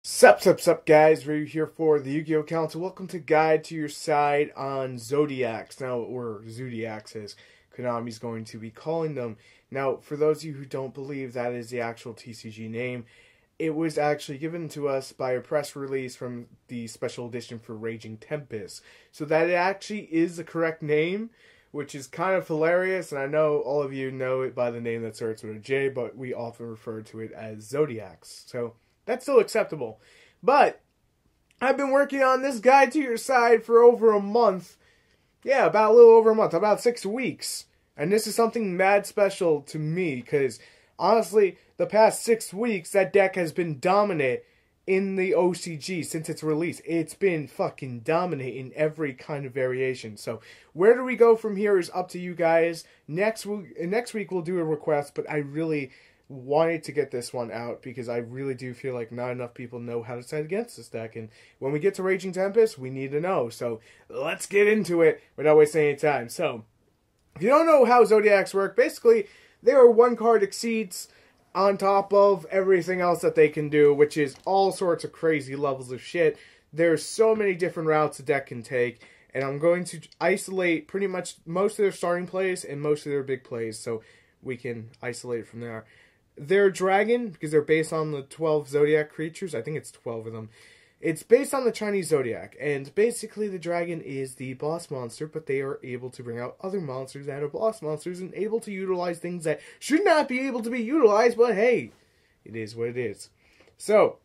Sup, guys. Ryu here for the Yu-Gi-Oh! Council. Welcome to Guide to Your Side on Zoodiacs. Now, or Zoodiacs as Konami's going to be calling them. Now, for those of you who don't believe that is the actual TCG name, it was actually given to us by a press release from the special edition for Raging Tempest. So that it actually is the correct name, which is kind of hilarious, and I know all of you know it by the name that starts with a J, but we often refer to it as Zodiacs. So that's still acceptable. But I've been working on this Guide to Your Side for over a month. Yeah, about a little over a month. About 6 weeks. And this is something mad special to me. Because, honestly, the past 6 weeks, that deck has been dominant in the OCG since its release. It's been fucking dominant in every kind of variation. So, where do we go from here is up to you guys. Next week we'll do a request, but I really wanted to get this one out because I really do feel like not enough people know how to side against this deck, and when we get to Raging Tempest, we need to know. So let's get into it without wasting any time. So if you don't know how Zodiacs work, basically they are one card exceeds on top of everything else that they can do, which is all sorts of crazy levels of shit. There's so many different routes the deck can take, and I'm going to isolate pretty much most of their starting plays and most of their big plays so we can isolate it from there. They're dragon, because they're based on the 12 Zodiac creatures. I think it's 12 of them. It's based on the Chinese Zodiac, and basically the dragon is the boss monster, but they are able to bring out other monsters that are boss monsters and able to utilize things that should not be able to be utilized, but hey, it is what it is. So,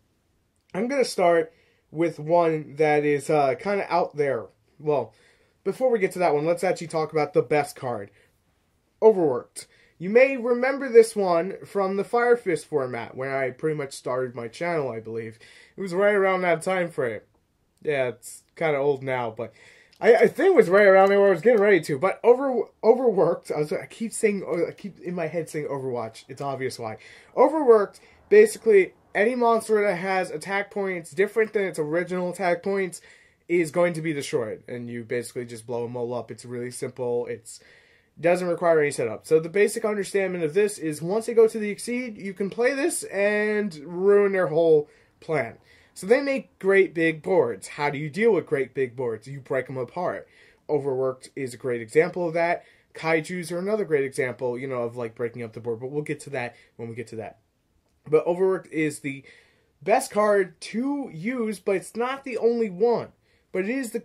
I'm going to start with one that is kind of out there. Well, before we get to that one, let's actually talk about the best card, Overworked. You may remember this one from the Fire Fist format, when I pretty much started my channel, I believe. It was right around that time frame. Yeah, it's kind of old now, but I think it was right around there where I was getting ready to. But Overworked, I keep in my head saying Overwatch. It's obvious why. Overworked, basically, any monster that has attack points different than its original attack points is going to be destroyed. And you basically just blow them all up. It's really simple. It doesn't require any setup. So the basic understanding of this is once they go to the Exceed, you can play this and ruin their whole plan. So they make great big boards. How do you deal with great big boards? You break them apart. Overworked is a great example of that. Kaijus are another great example, of like breaking up the board, but we'll get to that when we get to that. But Overworked is the best card to use, but it's not the only one. But it is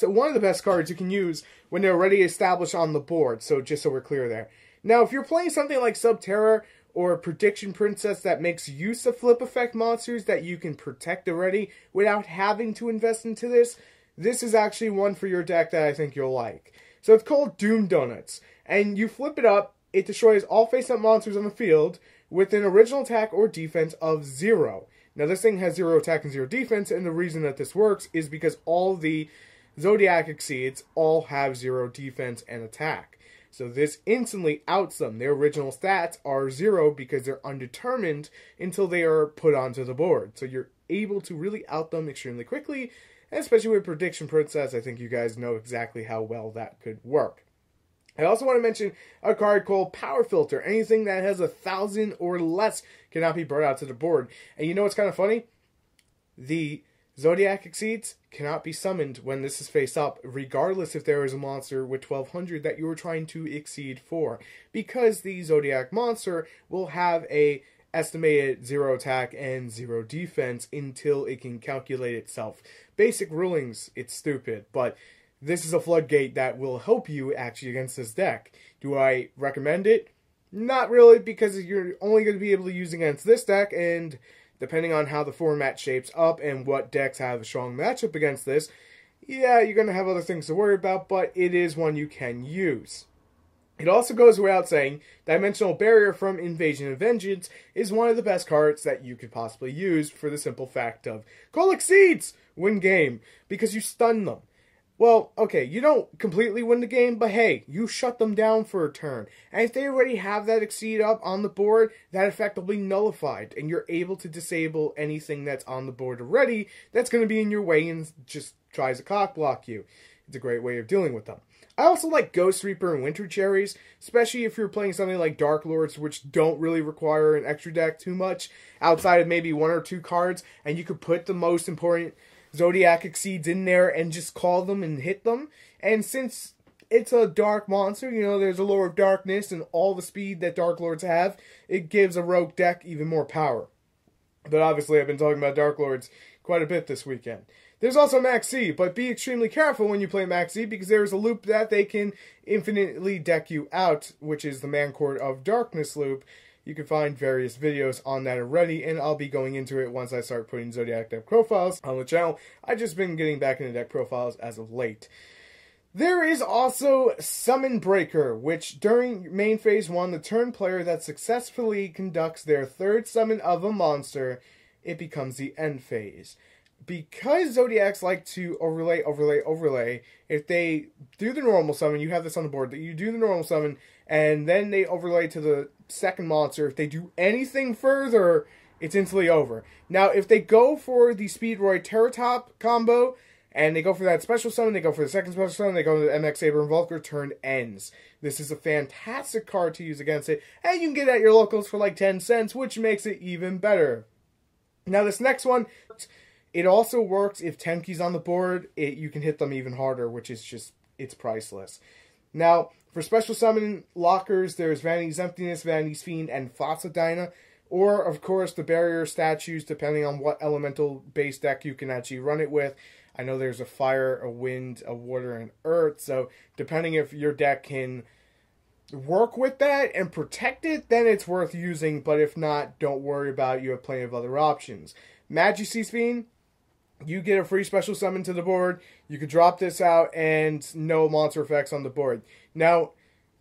one of the best cards you can use when they're already established on the board, so just so we're clear there. Now, if you're playing something like Subterra or Prediction Princess that makes use of flip effect monsters that you can protect already without having to invest into this is actually one for your deck that I think you'll like. So it's called Doom Donuts, and you flip it up, it destroys all face-up monsters on the field with an original attack or defense of 0. Now, this thing has 0 attack and 0 defense, and the reason that this works is because all the Zodiac Exceeds all have 0 defense and attack. So this instantly outs them. Their original stats are 0 because they're undetermined until they are put onto the board. So you're able to really out them extremely quickly, and especially with Prediction Princess, I think you guys know exactly how well that could work. I also want to mention a card called Power Filter. Anything that has 1,000 or less cannot be brought out to the board. And you know what's kind of funny? The Zodiac Exceeds cannot be summoned when this is face up, regardless if there is a monster with 1200 that you are trying to exceed for, because the Zodiac monster will have a estimated 0 attack and 0 defense until it can calculate itself. Basic rulings, it's stupid, but this is a floodgate that will help you actually against this deck. Do I recommend it? Not really, because you're only going to be able to use against this deck, and depending on how the format shapes up and what decks have a strong matchup against this, yeah, you're going to have other things to worry about, but it is one you can use. It also goes without saying, Dimensional Barrier from Invasion and Vengeance is one of the best cards that you could possibly use for the simple fact of, call Exceeds! Win game, because you stun them. Well, okay, you don't completely win the game, but hey, you shut them down for a turn. And if they already have that Exceed up on the board, that effect will be nullified, and you're able to disable anything that's on the board already that's going to be in your way and just tries to cock block you. it's a great way of dealing with them. I also like Ghost Reaper and Winter Cherries, especially if you're playing something like Dark Lords, which don't really require an extra deck too much, outside of maybe 1 or 2 cards, and you could put the most important Zoodiac Exceeds in there and just call them and hit them. And since it's a dark monster, you know, there's a Lore of Darkness and all the speed that Dark Lords have, it gives a rogue deck even more power. But obviously I've been talking about Dark Lords quite a bit this weekend. There's also Max Z, but be extremely careful when you play Max Z because there's a loop that they can infinitely deck you out, which is the Mancord of Darkness loop. You can find various videos on that already, and I'll be going into it once I start putting Zoodiac deck profiles on the channel. I've just been getting back into deck profiles as of late. There is also Summon Breaker, which during main phase 1, the turn player that successfully conducts their 3rd summon of a monster, it becomes the end phase. Because Zoodiacs like to overlay, if they do the normal summon, you have this on the board, that you do the normal summon, and then they overlay to the second monster. If they do anything further, it's instantly over. Now, if they go for the Speedroid Terratop combo, and they go for that special summon, they go for the second special summon, they go to the MX Saber Invoker, turn ends. This is a fantastic card to use against it, and you can get it at your locals for like 10 cents, which makes it even better. Now, this next one, it also works if Tenki's on the board. You can hit them even harder, which is just, it's priceless. Now, for special summon lockers, there's Vanity's Emptiness, Vanity's Fiend, and Fossildyna. Or, of course, the barrier statues, depending on what elemental base deck you can actually run it with. I know there's a fire, a wind, a water, and earth. So, depending if your deck can work with that and protect it, then it's worth using. But if not, don't worry about it. You have plenty of other options. Majesty's Fiend, you get a free special summon to the board. You can drop this out and no monster effects on the board. Now,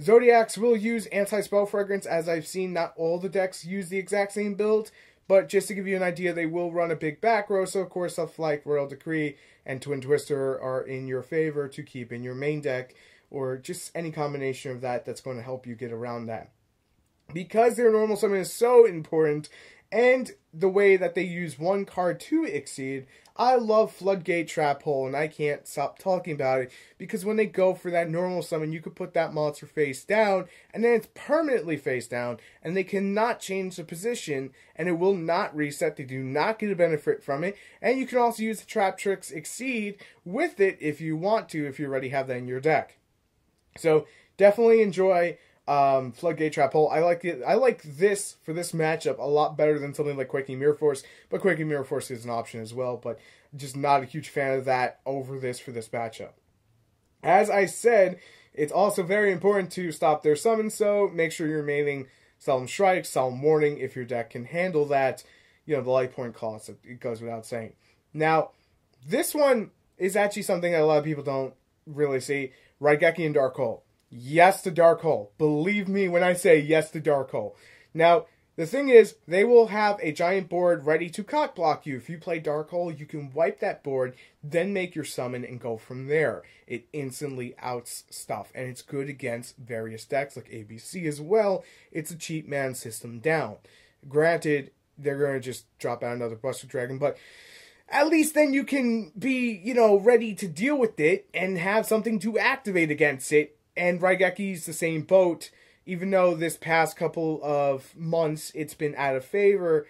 Zoodiacs will use Anti-Spell Fragrance. As I've seen, not all the decks use the exact same build. But just to give you an idea, they will run a big back row. So, of course, stuff like Royal Decree and Twin Twister are in your favor to keep in your main deck. Or just any combination of that that's going to help you get around that. Because their normal summon is so important, and the way that they use one card to exceed, I love Floodgate Trap Hole, and I can't stop talking about it, because when they go for that normal summon, you could put that monster face down, and then it's permanently face down, and they cannot change the position, and it will not reset. They do not get a benefit from it, and you can also use the Trap Tricks Exceed with it if you want to, if you already have that in your deck. So, definitely enjoy Floodgate Trap Hole. I like it. I like this for this matchup a lot better than something like Quaking Mirror Force, but Quaking Mirror Force is an option as well, but just not a huge fan of that over this for this matchup. As I said, it's also very important to stop their summons, so make sure you're remaining Solemn Strike, Solemn Warning, if your deck can handle that, you know, the life point cost, it goes without saying. Now, this one is actually something that a lot of people don't really see. Raigeki and Dark Hole. Yes to Dark Hole. Believe me when I say yes to Dark Hole. Now, the thing is, they will have a giant board ready to cock block you. If you play Dark Hole, you can wipe that board, then make your summon and go from there. It instantly outs stuff, and it's good against various decks like ABC as well. It's a cheap man system down. Granted, they're going to just drop out another Buster Dragon, but at least then you can be, you know, ready to deal with it and have something to activate against it. And Raigeki's the same boat, even though this past couple of months it's been out of favor.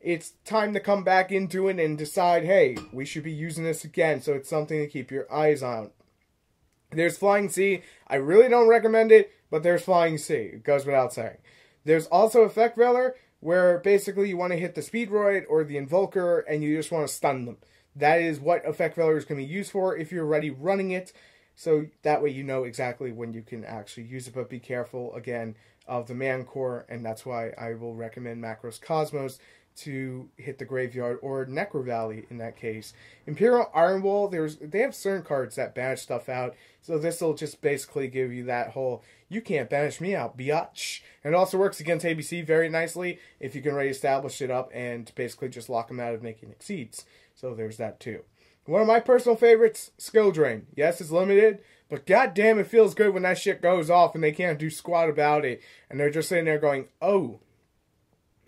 It's time to come back into it and decide, hey, we should be using this again, so it's something to keep your eyes on. There's Flying Sea. I really don't recommend it, but there's Flying Sea. It goes without saying. There's also Effect Veiler, where basically you want to hit the Speedroid or the Invoker, and you just want to stun them. That is what Effect Veiler is going to be used for if you're already running it. So that way you know exactly when you can actually use it. But be careful, again, of the Man Core. And that's why I will recommend Macros Cosmos to hit the Graveyard or Necro Valley in that case. Imperial Iron Wall, they have certain cards that banish stuff out. So this will just basically give you that whole, you can't banish me out, biatch. And it also works against ABC very nicely if you can already establish it up and basically just lock them out of making exceeds. So there's that too. One of my personal favorites, Skill Drain. Yes, it's limited, but goddamn, it feels good when that shit goes off and they can't do squat about it. And they're just sitting there going, oh,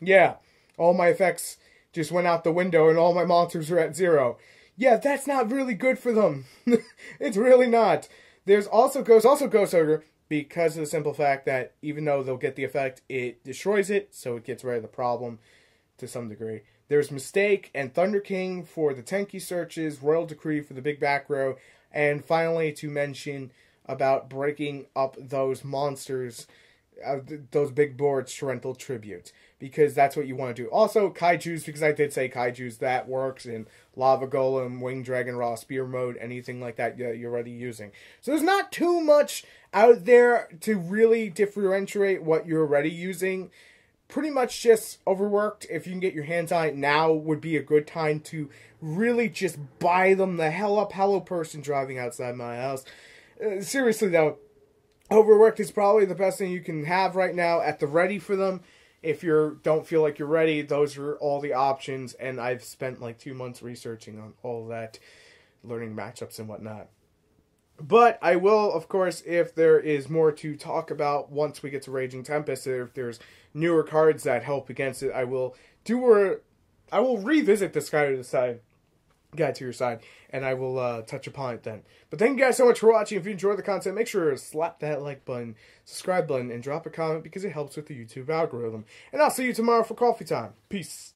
yeah, all my effects just went out the window and all my monsters are at 0. yeah, that's not really good for them. It's really not. There's also Ghost Ogre, because of the simple fact that even though they'll get the effect, it destroys it, so it gets rid of the problem to some degree. There's Mistake and Thunder King for the Tenki searches, Royal Decree for the big back row, and finally to mention about breaking up those monsters, those big boards, Torrential Tribute, because that's what you want to do. Also, Kaijus, because I did say Kaijus, that works in Lava Golem, Winged Dragon, Raw Spear mode, anything like that you're already using. So there's not too much out there to really differentiate what you're already using. Pretty much just overworked. If you can get your hands on it, now would be a good time to really just buy them the hell up. Hello, person driving outside my house. Seriously, though, overworked is probably the best thing you can have right now at the ready for them. If you don't feel like you're ready, those are all the options, and I've spent like 2 months researching on all that, learning matchups and whatnot. But I will, of course, if there is more to talk about once we get to Raging Tempest, if there's newer cards that help against it, I will revisit this Guide to Your Side, and I will touch upon it then. But thank you guys so much for watching. If you enjoyed the content, make sure to slap that like button, subscribe button, and drop a comment because it helps with the YouTube algorithm. And I'll see you tomorrow for coffee time. Peace.